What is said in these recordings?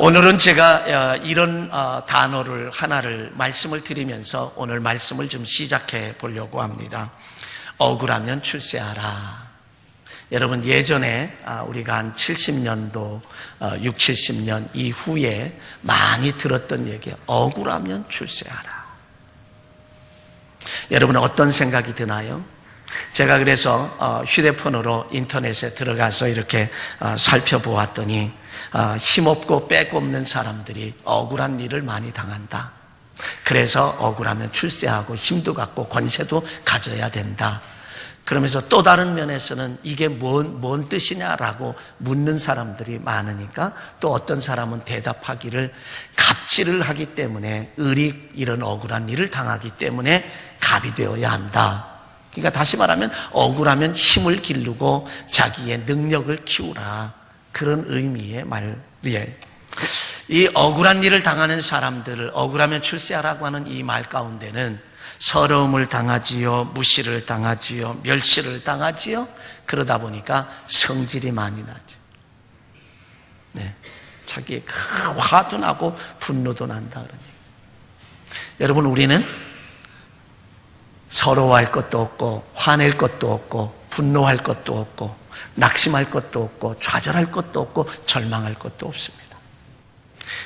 오늘은 제가 이런 단어를 하나를 말씀을 드리면서 오늘 말씀을 좀 시작해 보려고 합니다. 억울하면 출세하라. 여러분, 예전에 우리가 한 70년도, 6, 70년 이후에 많이 들었던 얘기예요. 억울하면 출세하라. 여러분은 어떤 생각이 드나요? 제가 그래서 휴대폰으로 인터넷에 들어가서 이렇게 살펴보았더니 힘없고 빼없는 사람들이 억울한 일을 많이 당한다. 그래서 억울하면 출세하고 힘도 갖고 권세도 가져야 된다. 그러면서 또 다른 면에서는 이게 뭔 뜻이냐라고 묻는 사람들이 많으니까 또 어떤 사람은 대답하기를 갑질을 하기 때문에 을이 이런 억울한 일을 당하기 때문에 갑이 되어야 한다. 그러니까 다시 말하면 억울하면 힘을 기르고 자기의 능력을 키우라. 그런 의미의 말이에요. 이 억울한 일을 당하는 사람들을 억울하면 출세하라고 하는 이 말 가운데는 서러움을 당하지요, 무시를 당하지요, 멸시를 당하지요. 그러다 보니까 성질이 많이 나죠. 네, 자기의 화도 나고 분노도 난다 그런 얘기죠. 여러분, 우리는 서러워할 것도 없고 화낼 것도 없고 분노할 것도 없고 낙심할 것도 없고 좌절할 것도 없고 절망할 것도 없습니다.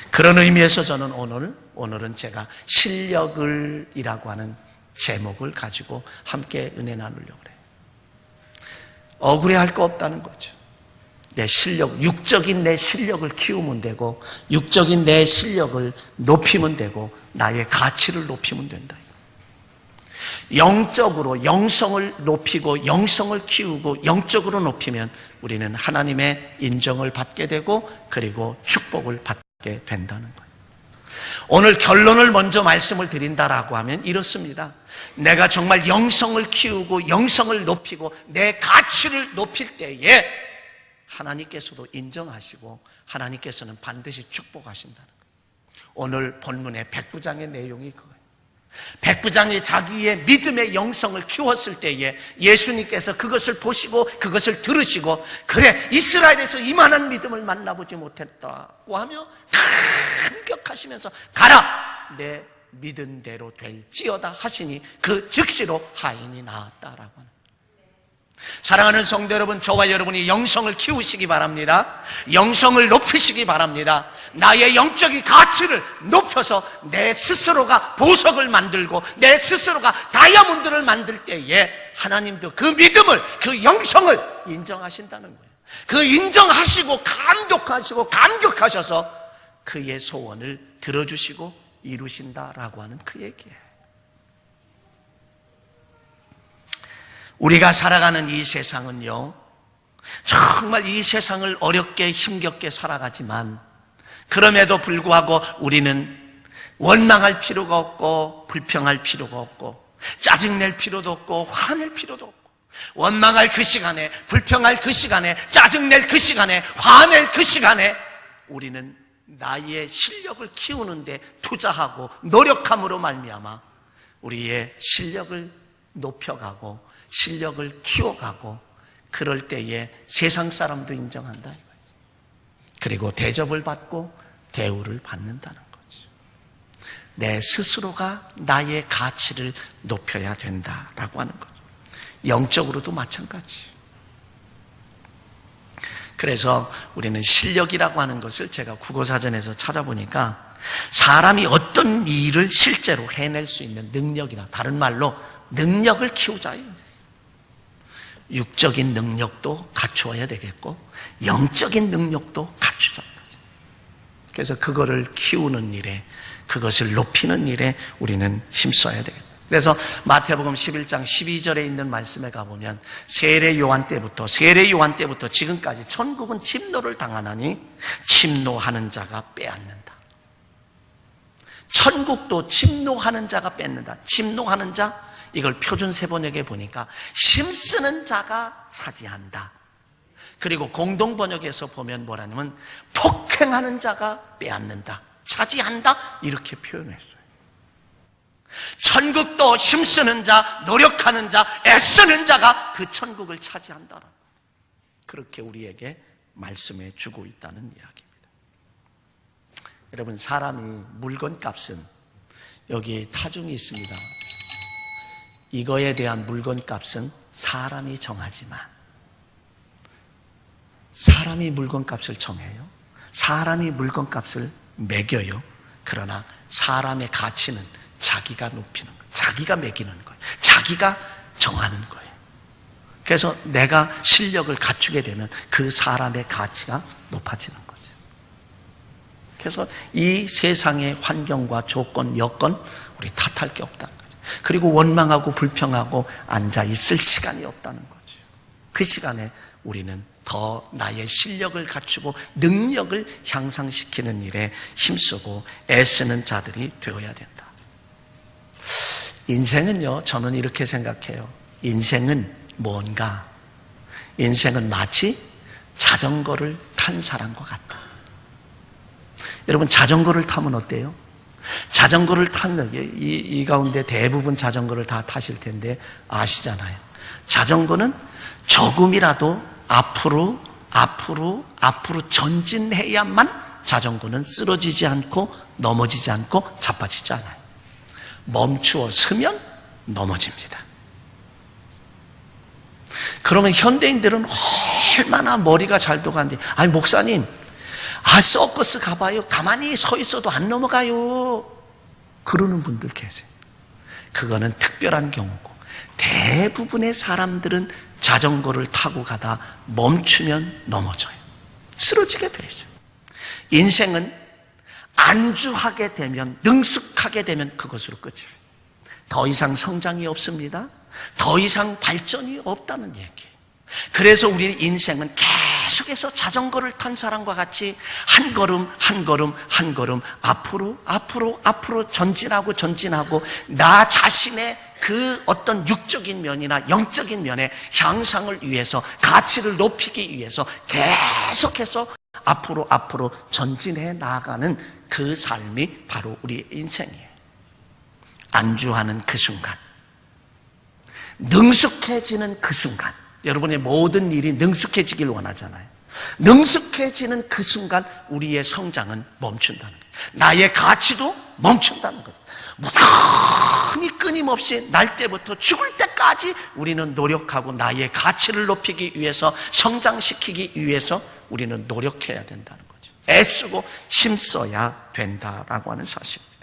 그런 의미에서 저는 오늘은 제가 실력을 이라고 하는 제목을 가지고 함께 은혜 나누려고 그래요. 억울해할 거 없다는 거죠. 내 실력, 육적인 내 실력을 키우면 되고 육적인 내 실력을 높이면 되고 나의 가치를 높이면 된다. 영적으로 영성을 높이고 영성을 키우고 영적으로 높이면 우리는 하나님의 인정을 받게 되고 그리고 축복을 받게 된다는 거예요. 오늘 결론을 먼저 말씀을 드린다라고 하면 이렇습니다. 내가 정말 영성을 키우고 영성을 높이고 내 가치를 높일 때에 하나님께서도 인정하시고 하나님께서는 반드시 축복하신다는 거예요. 오늘 본문의 백부장의 내용이 그거예요. 백부장이 자기의 믿음의 영성을 키웠을 때에 예수님께서 그것을 보시고 그것을 들으시고 그래, 이스라엘에서 이만한 믿음을 만나보지 못했다고 하며 감격하시면서 가라, 내 믿은 대로 될지어다 하시니 그 즉시로 하인이 나았다라고 하는. 사랑하는 성도 여러분, 저와 여러분이 영성을 키우시기 바랍니다. 영성을 높이시기 바랍니다. 나의 영적인 가치를 높여서 내 스스로가 보석을 만들고 내 스스로가 다이아몬드를 만들 때에 하나님도 그 믿음을, 그 영성을 인정하신다는 거예요. 그 인정하시고 감독하시고 감격하셔서 그의 소원을 들어주시고 이루신다라고 하는 그 얘기예요. 우리가 살아가는 이 세상은요, 정말 이 세상을 어렵게 힘겹게 살아가지만 그럼에도 불구하고 우리는 원망할 필요가 없고 불평할 필요가 없고 짜증낼 필요도 없고 화낼 필요도 없고 원망할 그 시간에, 불평할 그 시간에, 짜증낼 그 시간에, 화낼 그 시간에 우리는 나의 실력을 키우는데 투자하고 노력함으로 말미암아 우리의 실력을 높여가고 실력을 키워가고 그럴 때에 세상 사람도 인정한다 이거예요. 그리고 대접을 받고 대우를 받는다는 거죠. 내 스스로가 나의 가치를 높여야 된다라고 하는 거죠. 영적으로도 마찬가지예요. 그래서 우리는 실력이라고 하는 것을 제가 국어사전에서 찾아보니까 사람이 어떤 일을 실제로 해낼 수 있는 능력이나 다른 말로 능력을 키우자. 육적인 능력도 갖추어야 되겠고 영적인 능력도 갖추자. 그래서 그거를 키우는 일에, 그것을 높이는 일에 우리는 힘써야 되겠다. 그래서 마태복음 11장 12절에 있는 말씀에 가보면 세례 요한 때부터 지금까지 천국은 침노를 당하나니 침노하는 자가 빼앗는다. 천국도 침노하는 자가 뺏는다. 침노하는 자, 이걸 표준 세번역에 보니까 힘쓰는 자가 차지한다. 그리고 공동 번역에서 보면 뭐라냐면 폭행하는 자가 빼앗는다, 차지한다, 이렇게 표현했어요. 천국도 힘쓰는 자, 노력하는 자, 애쓰는 자가 그 천국을 차지한다. 그렇게 우리에게 말씀해 주고 있다는 이야기입니다. 여러분, 사람이 물건값은 여기 타중이 있습니다. 이거에 대한 물건값은 사람이 정하지만 사람이 물건값을 정해요. 사람이 물건값을 매겨요. 그러나 사람의 가치는 자기가 높이는 거예요. 자기가 매기는 거예요. 자기가 정하는 거예요. 그래서 내가 실력을 갖추게 되면 그 사람의 가치가 높아지는 거죠. 그래서 이 세상의 환경과 조건, 여건 우리 탓할 게 없다는 거죠. 그리고 원망하고 불평하고 앉아 있을 시간이 없다는 거죠. 그 시간에 우리는 더 나의 실력을 갖추고 능력을 향상시키는 일에 힘쓰고 애쓰는 자들이 되어야 된다. 인생은요, 저는 이렇게 생각해요. 인생은 뭔가? 인생은 마치 자전거를 탄 사람과 같다. 여러분, 자전거를 타면 어때요? 자전거를 타는, 이 가운데 대부분 자전거를 다 타실 텐데 아시잖아요. 자전거는 조금이라도 앞으로 전진해야만 자전거는 쓰러지지 않고 넘어지지 않고 자빠지지 않아요. 멈추어 서면 넘어집니다. 그러면 현대인들은 얼마나 머리가 잘 돌아가는데, 아니 목사님, 서커스 가봐요. 가만히 서 있어도 안 넘어가요. 그러는 분들 계세요. 그거는 특별한 경우고, 대부분의 사람들은 자전거를 타고 가다 멈추면 넘어져요. 쓰러지게 되죠. 인생은 안주하게 되면, 능숙하게 되면 그것으로 끝이에요. 더 이상 성장이 없습니다. 더 이상 발전이 없다는 얘기예요. 그래서 우리 인생은 계속해서 자전거를 탄 사람과 같이 한 걸음 앞으로 전진하고 나 자신의 그 어떤 육적인 면이나 영적인 면의 향상을 위해서, 가치를 높이기 위해서 계속해서 앞으로 전진해 나아가는 그 삶이 바로 우리 인생이에요. 안주하는 그 순간, 능숙해지는 그 순간, 여러분의 모든 일이 능숙해지길 원하잖아요. 능숙해지는 그 순간 우리의 성장은 멈춘다는 거예요. 나의 가치도 멈춘다는 거죠. 무던히 끊임없이 날 때부터 죽을 때까지 우리는 노력하고 나의 가치를 높이기 위해서, 성장시키기 위해서 우리는 노력해야 된다는 거죠. 애쓰고 힘써야 된다라고 하는 사실입니다.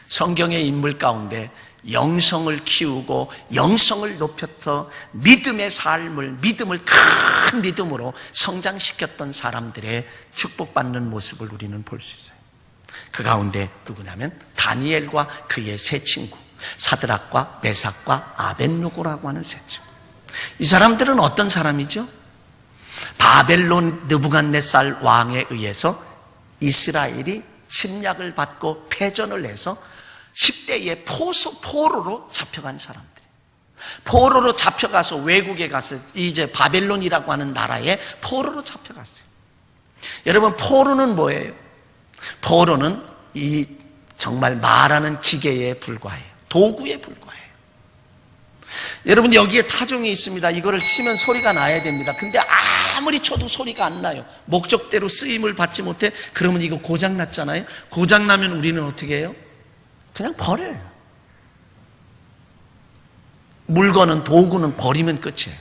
성경의 인물 가운데 영성을 키우고 영성을 높여서 믿음의 삶을, 큰 믿음으로 성장시켰던 사람들의 축복받는 모습을 우리는 볼 수 있어요. 그 가운데 누구냐면 다니엘과 그의 세 친구, 사드락과 메삭과 아벳느고라고 하는 세 친구. 이 사람들은 어떤 사람이죠? 바벨론 느부갓네살 왕에 의해서 이스라엘이 침략을 받고 패전을 해서 10대에 포로로 잡혀간 사람들. 포로로 잡혀가서 외국에 가서 이제 바벨론이라고 하는 나라에 포로로 잡혀갔어요. 여러분, 포로는 뭐예요? 포로는 이 정말 말하는 기계에 불과해요. 도구에 불과해요. 여러분, 여기에 타종이 있습니다. 이거를 치면 소리가 나야 됩니다. 근데 아무리 쳐도 소리가 안 나요. 목적대로 쓰임을 받지 못해. 그러면 이거 고장났잖아요. 고장나면 우리는 어떻게 해요? 그냥 버려요. 물건은, 도구는 버리면 끝이에요.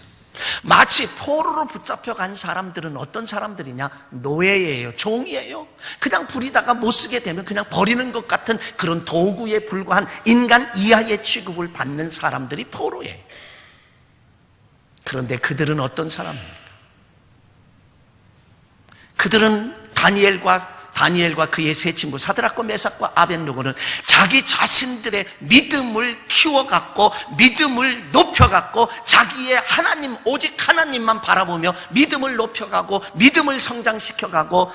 마치 포로로 붙잡혀간 사람들은 어떤 사람들이냐? 노예예요. 종이에요. 그냥 부리다가 못 쓰게 되면 그냥 버리는 것 같은 그런 도구에 불과한 인간 이하의 취급을 받는 사람들이 포로예요. 그런데 그들은 어떤 사람입니까? 그들은 다니엘과 그의 세 친구 사드락과 메삭과 아벳느고는 자기 자신들의 믿음을 키워갖고, 믿음을 높여갖고, 자기의 하나님, 오직 하나님만 바라보며 믿음을 높여가고 믿음을 성장시켜가고,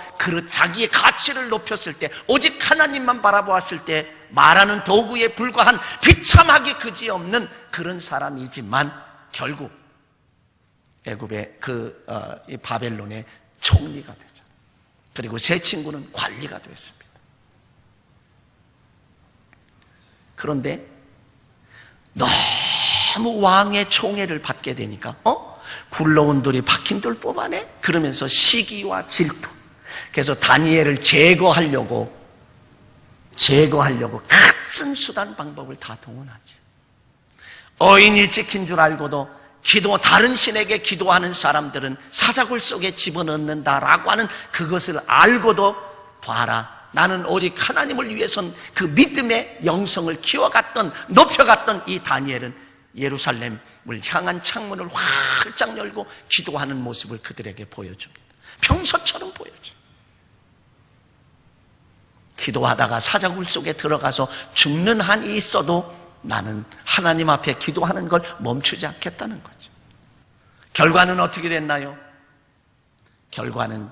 자기의 가치를 높였을 때, 오직 하나님만 바라보았을 때 말하는 도구에 불과한 비참하게 그지없는 그런 사람이지만 결국 애굽의 바벨론의 총리가 되죠. 그리고 세 친구는 관리가 됐습니다. 그런데 너무 왕의 총애를 받게 되니까 굴러온 돌이 박힌 돌 뽑아내? 그러면서 시기와 질투, 그래서 다니엘을 제거하려고 각종 수단 방법을 다 동원하지. 어인이 찍힌 줄 알고도 다른 신에게 기도하는 사람들은 사자굴 속에 집어넣는다라고 하는 그것을 알고도 봐라, 나는 오직 하나님을 위해선 그 믿음의 영성을 키워갔던, 높여갔던 이 다니엘은 예루살렘을 향한 창문을 활짝 열고 기도하는 모습을 그들에게 보여줍니다. 평소처럼 보여줘. 기도하다가 사자굴 속에 들어가서 죽는 한이 있어도 나는 하나님 앞에 기도하는 걸 멈추지 않겠다는 거죠. 결과는 어떻게 됐나요? 결과는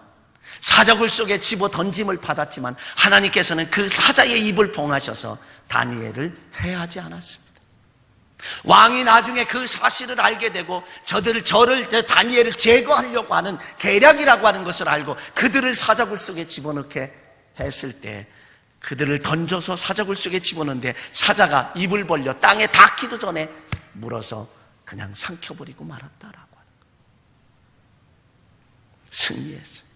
사자굴 속에 집어 던짐을 받았지만 하나님께서는 그 사자의 입을 봉하셔서 다니엘을 해하지 않았습니다. 왕이 나중에 그 사실을 알게 되고 다니엘을 제거하려고 하는 계략이라고 하는 것을 알고 그들을 사자굴 속에 집어넣게 했을 때, 그들을 던져서 사자굴 속에 집어넣는데 사자가 입을 벌려 땅에 닿기도 전에 물어서 그냥 삼켜버리고 말았다라고 하는 거예요. 승리했어요.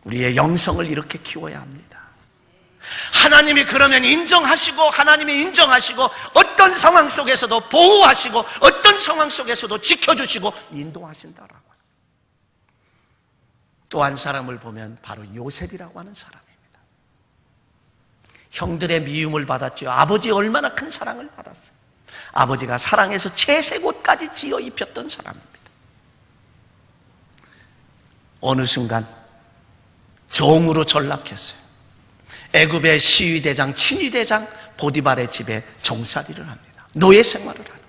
우리의 영성을 이렇게 키워야 합니다. 하나님이 그러면 하나님이 인정하시고 어떤 상황 속에서도 보호하시고 어떤 상황 속에서도 지켜주시고 인도하신다라고 하는 거예요. 또 한 사람을 보면 바로 요셉이라고 하는 사람입니다. 형들의 미움을 받았죠. 아버지 얼마나 큰 사랑을 받았어요. 아버지가 사랑해서 채색옷까지 지어 입혔던 사람입니다. 어느 순간 종으로 전락했어요. 애굽의 시위대장, 친위대장 보디발의 집에 종살이를 합니다. 노예 생활을 하는 거예요.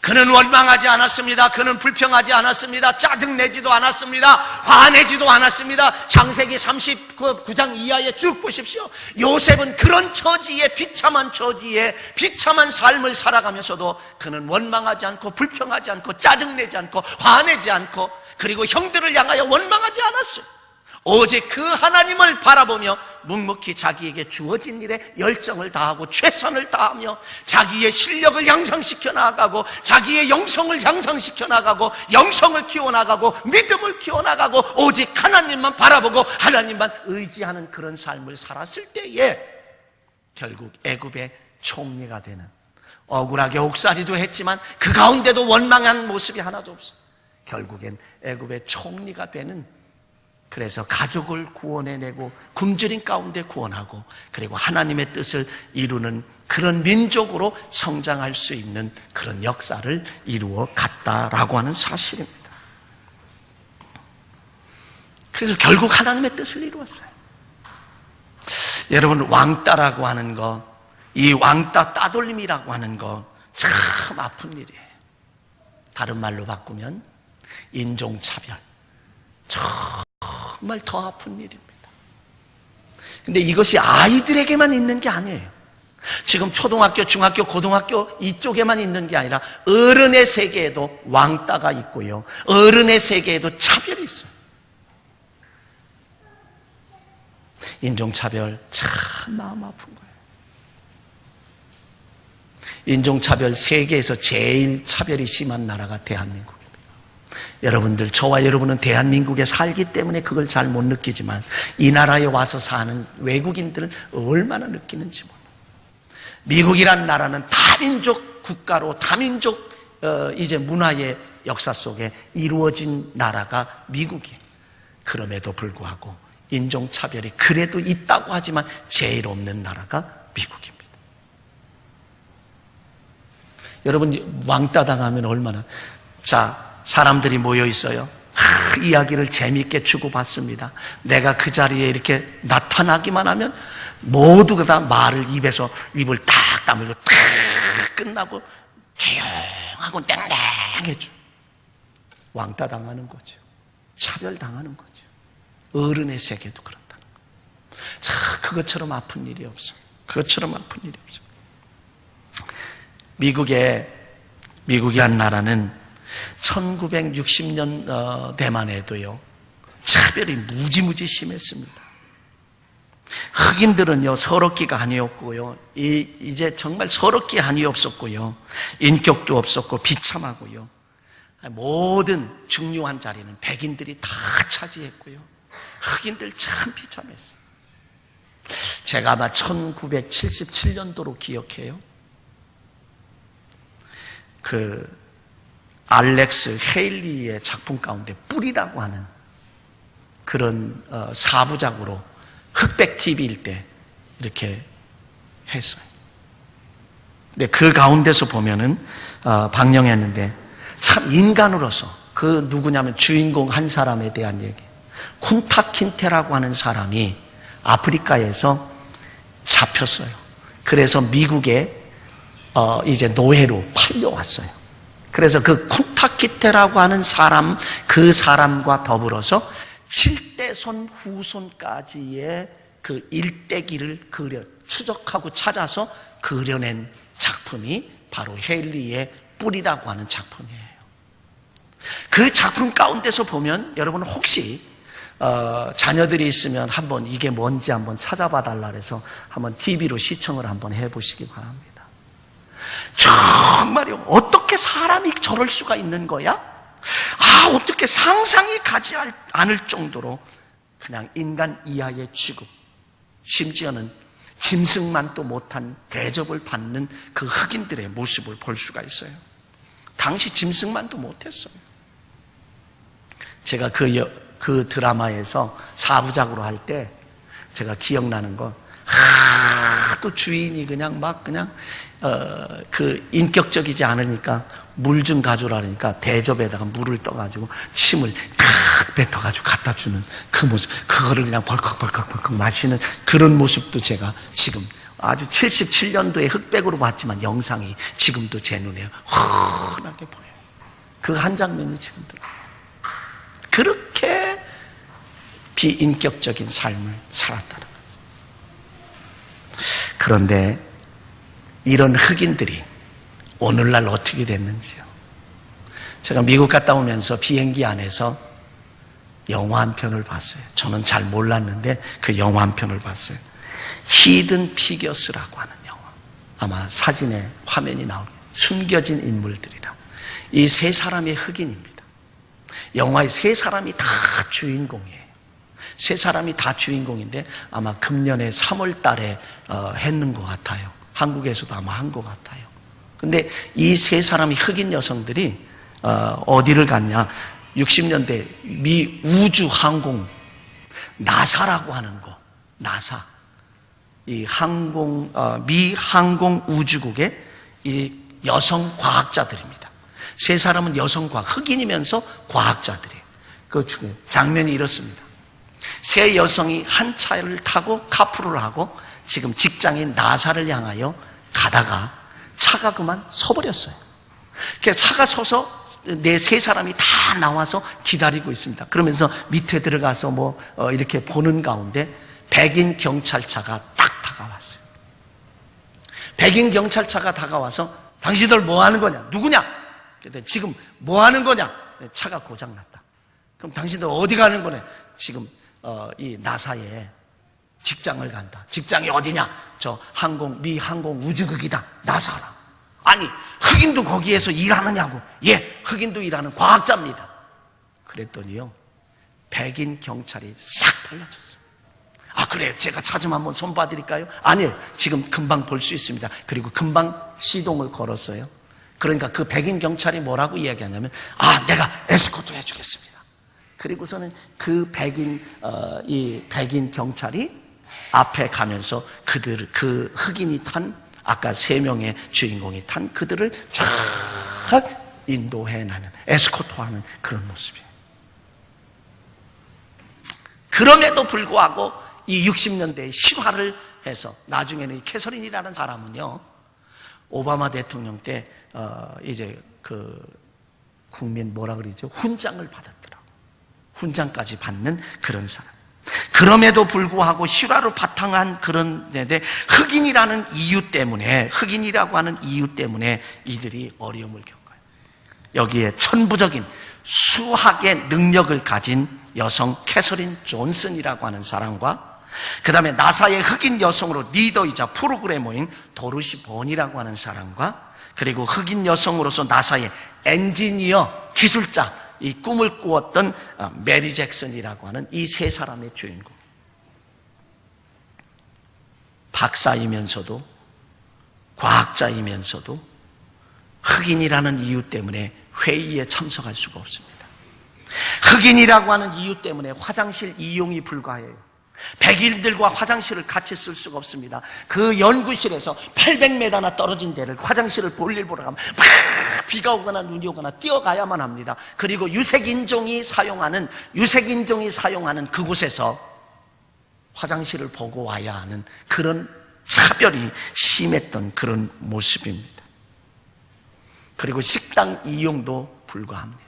그는 원망하지 않았습니다. 그는 불평하지 않았습니다. 짜증내지도 않았습니다. 화내지도 않았습니다. 창세기 39장 이하에 쭉 보십시오. 요셉은 그런 비참한 처지에 비참한 삶을 살아가면서도 그는 원망하지 않고 불평하지 않고 짜증내지 않고 화내지 않고, 그리고 형들을 향하여 원망하지 않았어요. 오직 그 하나님을 바라보며 묵묵히 자기에게 주어진 일에 열정을 다하고 최선을 다하며 자기의 실력을 향상시켜 나가고 자기의 영성을 향상시켜 나가고 영성을 키워나가고 믿음을 키워나가고 오직 하나님만 바라보고 하나님만 의지하는 그런 삶을 살았을 때에 결국 애굽의 총리가 되는, 억울하게 옥살이도 했지만 그 가운데도 원망한 모습이 하나도 없어요. 결국엔 애굽의 총리가 되는, 그래서 가족을 구원해내고 굶주린 가운데 구원하고 그리고 하나님의 뜻을 이루는 그런 민족으로 성장할 수 있는 그런 역사를 이루어 갔다라고 하는 사실입니다. 그래서 결국 하나님의 뜻을 이루었어요. 여러분, 왕따라고 하는 거, 이 왕따 따돌림이라고 하는 거 참 아픈 일이에요. 다른 말로 바꾸면 인종차별, 정말 더 아픈 일입니다. 근데 이것이 아이들에게만 있는 게 아니에요. 지금 초등학교, 중학교, 고등학교 이쪽에만 있는 게 아니라 어른의 세계에도 왕따가 있고요, 어른의 세계에도 차별이 있어요. 인종차별 참 마음 아픈 거예요. 인종차별, 세계에서 제일 차별이 심한 나라가 대한민국입니다. 여러분들, 저와 여러분은 대한민국에 살기 때문에 그걸 잘 못 느끼지만 이 나라에 와서 사는 외국인들은 얼마나 느끼는지 몰라요. 미국이란 나라는 다민족 국가로 다민족 이제 문화의 역사 속에 이루어진 나라가 미국이에요. 그럼에도 불구하고 인종차별이 그래도 있다고 하지만 제일 없는 나라가 미국입니다. 여러분, 왕따 당하면 얼마나, 사람들이 모여 있어요. 이야기를 재미있게 주고받습니다. 내가 그 자리에 이렇게 나타나기만 하면 모두가 다 말을 입을 딱 다물고 탁 끝나고 조용하고 땡땡해져. 왕따 당하는 거죠. 차별 당하는 거죠. 어른의 세계도 그렇다는 거예요. 그것처럼 아픈 일이 없어요. 그것처럼 아픈 일이 없어요. 미국이란 나라는 1960년대만 해도요, 차별이 무지무지 심했습니다. 흑인들은요, 서럽기가 아니었고요, 이제 정말 서럽기 아니 없었고요, 인격도 없었고 비참하고요, 모든 중요한 자리는 백인들이 다 차지했고요. 흑인들 참 비참했어요. 제가 아마 1977년도로 기억해요. 그 알렉스 헤일리의 작품 가운데 뿔이라고 하는 그런 4부작으로 흑백 TV일 때 이렇게 했어요. 근데 그 가운데서 보면은 방영했는데 참 인간으로서 그 누구냐면 주인공 한 사람에 대한 얘기. 쿤타킨테라고 하는 사람이 아프리카에서 잡혔어요. 그래서 미국에 이제 노예로 팔려왔어요. 그래서 그 쿤타킨테라고 하는 사람, 그 사람과 더불어서 7대손 후손까지의 그 일대기를 추적하고 찾아서 그려낸 작품이 바로 헤일리의 뿔이라고 하는 작품이에요. 그 작품 가운데서 보면 여러분 혹시 자녀들이 있으면 한번 이게 뭔지 한번 찾아봐 달라 그래서 한번 TV로 시청을 한번 해보시기 바랍니다. 정말요, 어떻게 사람이 저럴 수가 있는 거야? 어떻게 상상이 가지 않을 정도로 그냥 인간 이하의 취급, 심지어는 짐승만도 못한 대접을 받는 그 흑인들의 모습을 볼 수가 있어요. 당시 짐승만도 못했어요. 제가 그 드라마에서 4부작으로 할 때 제가 기억나는 건 또 주인이 그냥 그 인격적이지 않으니까 물 좀 가져라 그러니까 대접에다가 물을 떠가지고 침을 탁 뱉어가지고 갖다 주는 그 모습, 그거를 그냥 벌컥벌컥 마시는 그런 모습도 제가 지금 아주 77년도에 흑백으로 봤지만 영상이 지금도 제 눈에 환하게 보여요. 그 한 장면이 지금 들어요. 그렇게 비인격적인 삶을 살았다는 거예요. 그런데 이런 흑인들이 오늘날 어떻게 됐는지요. 제가 미국 갔다 오면서 비행기 안에서 영화 한 편을 봤어요. 저는 잘 몰랐는데 그 영화 한 편을 봤어요. 히든 피겨스라고 하는 영화. 아마 사진에 화면이 나올 거예요. 숨겨진 인물들이라. 이 세 사람이 흑인입니다. 영화의 세 사람이 다 주인공이에요. 세 사람이 다 주인공인데 아마 금년에 3월 달에 했는 것 같아요. 한국에서도 아마 한 것 같아요. 근데 이 세 사람이 흑인 여성들이 어디를 갔냐? 60년대 미 우주항공 나사라고 하는 거, 나사. 이 미 항공 우주국의 이 여성 과학자들입니다. 세 사람은 여성 과학, 흑인이면서 과학자들이에요. 그 장면이 이렇습니다. 세 여성이 한 차를 타고 카풀을 하고 지금 직장인 나사를 향하여 가다가 차가 그만 서버렸어요. 그래서 차가 서서 세 사람이 다 나와서 기다리고 있습니다. 그러면서 밑에 들어가서 이렇게 보는 가운데 백인 경찰차가 딱 다가왔어요. 백인 경찰차가 다가와서 당신들 뭐 하는 거냐? 누구냐? 그랬더니 지금 뭐 하는 거냐? 차가 고장났다. 그럼 당신들 어디 가는 거냐? 지금 이 나사에 직장을 간다. 직장이 어디냐? 저 미 항공 우주국이다. 나사라. 아니, 흑인도 거기에서 일하느냐고. 예, 흑인도 일하는 과학자입니다. 그랬더니요, 백인 경찰이 싹 달라졌어요. 그래요. 제가 차 좀 한번 손봐드릴까요? 아니에요. 지금 금방 볼 수 있습니다. 그리고 금방 시동을 걸었어요. 그러니까 그 백인 경찰이 뭐라고 이야기하냐면, 내가 에스코트 해주겠습니다. 그리고서는 그 이 백인 경찰이 앞에 가면서 그 흑인이 탄, 아까 3명의 주인공이 탄 그들을 쫙 인도해 나는, 에스코트하는 그런 모습이에요. 그럼에도 불구하고 이 60년대에 실화를 해서 나중에는 이 캐서린이라는 사람은요, 오바마 대통령 때 이제 그 국민 뭐라 그러죠? 훈장을 받았더라고. 훈장까지 받는 그런 사람. 그럼에도 불구하고 실화로 바탕한 그런 데인데 흑인이라는 이유 때문에, 흑인이라고 하는 이유 때문에 이들이 어려움을 겪어요. 여기에 천부적인 수학의 능력을 가진 여성 캐서린 존슨이라고 하는 사람과 그 다음에 나사의 흑인 여성으로 리더이자 프로그래머인 도르시 본이라고 하는 사람과 그리고 흑인 여성으로서 나사의 엔지니어 기술자, 이 꿈을 꾸었던 메리 잭슨이라고 하는 이 세 사람의 주인공. 박사이면서도 과학자이면서도 흑인이라는 이유 때문에 회의에 참석할 수가 없습니다. 흑인이라고 하는 이유 때문에 화장실 이용이 불가해요. 백인들과 화장실을 같이 쓸 수가 없습니다. 그 연구실에서 800m나 떨어진 데를 화장실을 볼일 보러 가면 비가 오거나 눈이 오거나 뛰어가야만 합니다. 그리고 유색인종이 사용하는 그곳에서 화장실을 보고 와야 하는 그런 차별이 심했던 그런 모습입니다. 그리고 식당 이용도 불가합니다.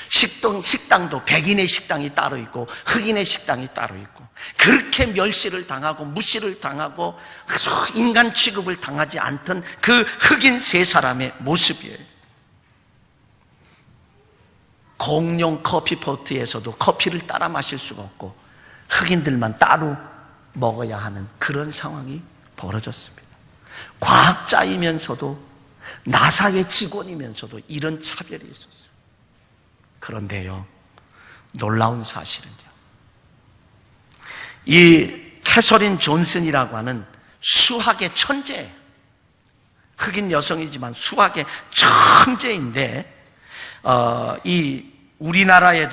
식당도 백인의 식당이 따로 있고 흑인의 식당이 따로 있고, 그렇게 멸시를 당하고 무시를 당하고 아주 인간 취급을 당하지 않던 그 흑인 세 사람의 모습이에요. 공용 커피포트에서도 커피를 따라 마실 수가 없고 흑인들만 따로 먹어야 하는 그런 상황이 벌어졌습니다. 과학자이면서도 나사의 직원이면서도 이런 차별이 있었어요. 그런데요, 놀라운 사실은요, 이 캐서린 존슨이라고 하는 수학의 천재, 흑인 여성이지만 수학의 천재인데, 이 우리나라의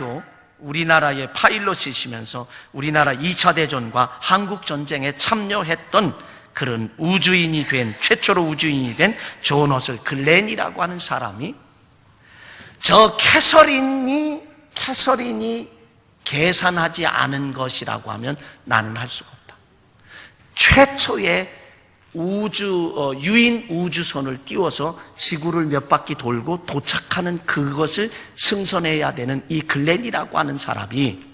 파일럿이시면서 우리나라 2차 대전과 한국전쟁에 참여했던 그런 최초로 우주인이 된 존 허슬 글렌이라고 하는 사람이, 저 캐서린이 계산하지 않은 것이라고 하면 나는 할 수가 없다. 최초의 유인 우주선을 띄워서 지구를 몇 바퀴 돌고 도착하는 그것을 승선해야 되는 이 글렌이라고 하는 사람이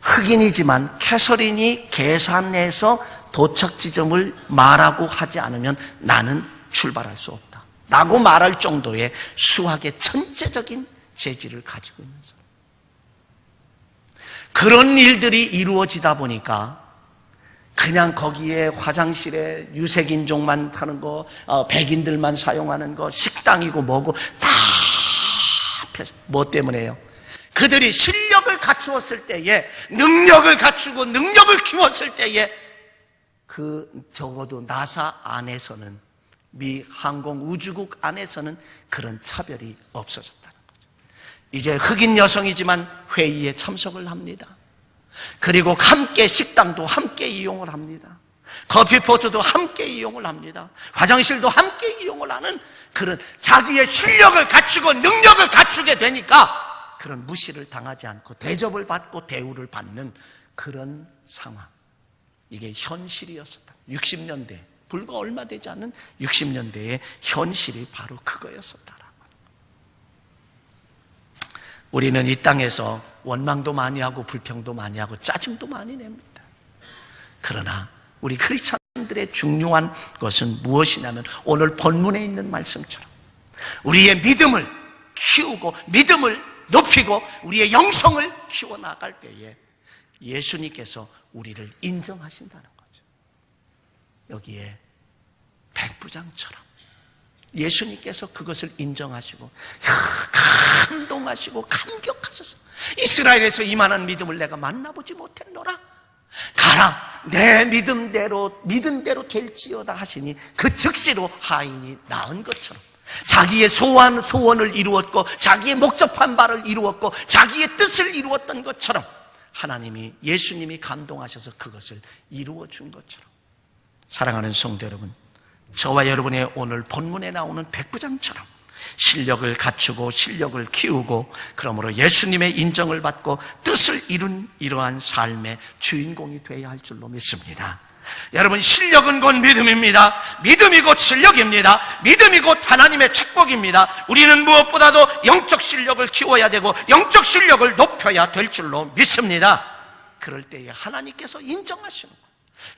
흑인이지만 캐서린이 계산해서 도착 지점을 말하고 하지 않으면 나는 출발할 수 없다 라고 말할 정도의 수학의 천재적인 재질을 가지고 있는 사람. 그런 일들이 이루어지다 보니까 그냥 거기에 화장실에 유색인종만 타는 거, 백인들만 사용하는 거, 식당이고 뭐고 다 뭐 때문에요? 그들이 실력을 갖추었을 때에, 능력을 갖추고 능력을 키웠을 때에 적어도 나사 안에서는, 미 항공우주국 안에서는 그런 차별이 없어졌다는 거죠. 이제 흑인 여성이지만 회의에 참석을 합니다. 그리고 함께 식당도 함께 이용을 합니다. 커피포트도 함께 이용을 합니다. 화장실도 함께 이용을 하는 그런 자기의 실력을 갖추고 능력을 갖추게 되니까 그런 무시를 당하지 않고 대접을 받고 대우를 받는 그런 상황. 이게 현실이었었다. 60년대, 불과 얼마 되지 않은 60년대의 현실이 바로 그거였었다라고. 우리는 이 땅에서 원망도 많이 하고 불평도 많이 하고 짜증도 많이 냅니다. 그러나 우리 크리스찬들의 중요한 것은 무엇이냐면 오늘 본문에 있는 말씀처럼 우리의 믿음을 키우고 믿음을 높이고 우리의 영성을 키워나갈 때에 예수님께서 우리를 인정하신다는 거죠. 여기에 백부장처럼 예수님께서 그것을 인정하시고 감동하시고 감격하셔서 이스라엘에서 이만한 믿음을 내가 만나보지 못했노라. 가라, 내 믿은 대로 될지어다 하시니 그 즉시로 하인이 나은 것처럼 자기의 소원을 이루었고 자기의 목적한 바를 이루었고 자기의 뜻을 이루었던 것처럼 하나님이, 예수님이 감동하셔서 그것을 이루어 준 것처럼, 사랑하는 성도 여러분, 저와 여러분의 오늘 본문에 나오는 백부장처럼 실력을 갖추고 실력을 키우고 그러므로 예수님의 인정을 받고 뜻을 이룬 이러한 삶의 주인공이 되어야 할 줄로 믿습니다. 여러분, 실력은 곧 믿음입니다. 믿음이 곧 실력입니다. 믿음이 곧 하나님의 축복입니다. 우리는 무엇보다도 영적 실력을 키워야 되고 영적 실력을 높여야 될 줄로 믿습니다. 그럴 때에 하나님께서 인정하시는 거예요.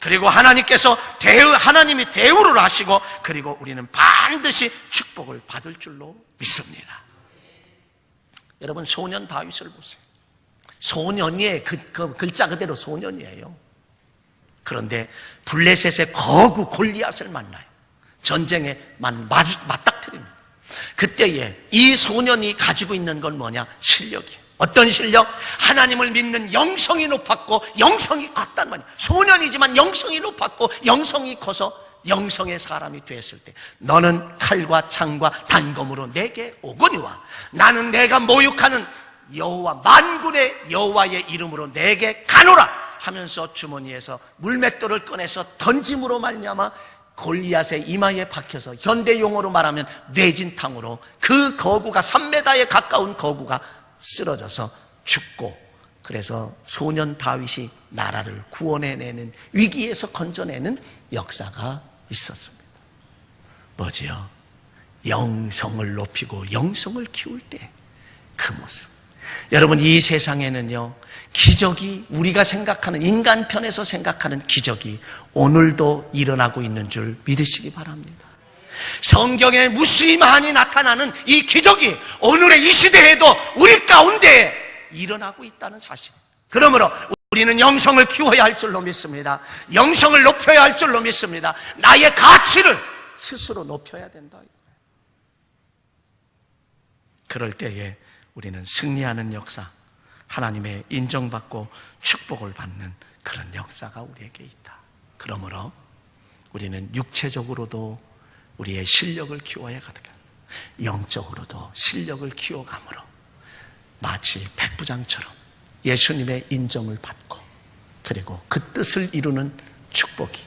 그리고 하나님이 대우를 하시고 그리고 우리는 반드시 축복을 받을 줄로 믿습니다. 여러분, 소년 다윗을 보세요. 소년이에요. 그 글자 그대로 소년이에요. 그런데 블레셋의 거구 골리앗을 만나요. 전쟁에 맞닥뜨립니다. 그때에 이 소년이 가지고 있는 건 뭐냐? 실력이에요. 어떤 실력? 하나님을 믿는 영성이 높았고 영성이 컸단 말이에요. 소년이지만 영성이 높았고 영성이 커서 영성의 사람이 되었을 때 너는 칼과 창과 단검으로 내게 오거니와 나는 내가 모욕하는 여호와 만군의 여호와의 이름으로 내게 가노라 하면서 주머니에서 물맷돌을 꺼내서 던짐으로 말미암아 골리앗의 이마에 박혀서 현대 용어로 말하면 뇌진탕으로 그 거구가 3m에 가까운 거구가 쓰러져서 죽고, 그래서 소년 다윗이 나라를 구원해내는, 위기에서 건져내는 역사가 있었습니다. 뭐지요? 영성을 높이고 영성을 키울 때 그 모습. 여러분, 이 세상에는요, 기적이, 우리가 생각하는, 인간 편에서 생각하는 기적이 오늘도 일어나고 있는 줄 믿으시기 바랍니다. 성경에 무수히 많이 나타나는 이 기적이 오늘의 이 시대에도 우리 가운데 일어나고 있다는 사실. 그러므로 우리는 영성을 키워야 할 줄로 믿습니다. 영성을 높여야 할 줄로 믿습니다. 나의 가치를 스스로 높여야 된다. 그럴 때에 우리는 승리하는 역사, 하나님의 인정받고 축복을 받는 그런 역사가 우리에게 있다. 그러므로 우리는 육체적으로도 우리의 실력을 키워야 하거든, 영적으로도 실력을 키워감으로 마치 백부장처럼 예수님의 인정을 받고 그리고 그 뜻을 이루는 축복이,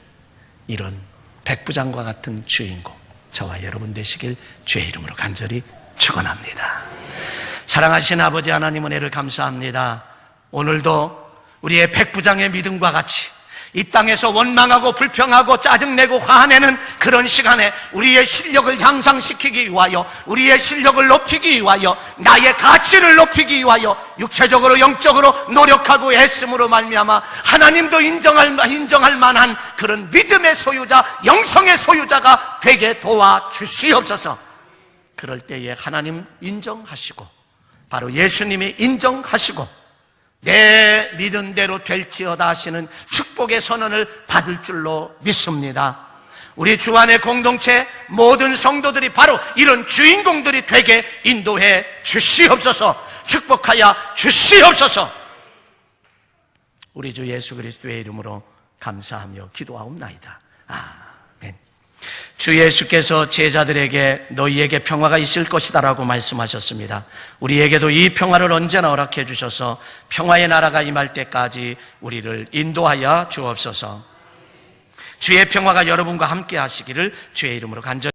이런 백부장과 같은 주인공 저와 여러분 되시길 주의 이름으로 간절히 축원합니다. 사랑하신 아버지 하나님, 은혜를 감사합니다. 오늘도 우리의 백부장의 믿음과 같이 이 땅에서 원망하고 불평하고 짜증내고 화내는 그런 시간에 우리의 실력을 향상시키기 위하여, 우리의 실력을 높이기 위하여, 나의 가치를 높이기 위하여 육체적으로 영적으로 노력하고 애씀으로 말미암아 하나님도 인정할 만한 그런 믿음의 소유자, 영성의 소유자가 되게 도와주시옵소서. 그럴 때에 하나님 인정하시고 바로 예수님이 인정하시고 내 믿은 대로 될지어다 하시는 축복의 선언을 받을 줄로 믿습니다. 우리 주 안의 공동체 모든 성도들이 바로 이런 주인공들이 되게 인도해 주시옵소서. 축복하여 주시옵소서. 우리 주 예수 그리스도의 이름으로 감사하며 기도하옵나이다. 아멘. 주 예수께서 제자들에게 너희에게 평화가 있을 것이다라고 말씀하셨습니다. 우리에게도 이 평화를 언제나 허락해 주셔서 평화의 나라가 임할 때까지 우리를 인도하여 주옵소서. 주의 평화가 여러분과 함께 하시기를 주의 이름으로 간절히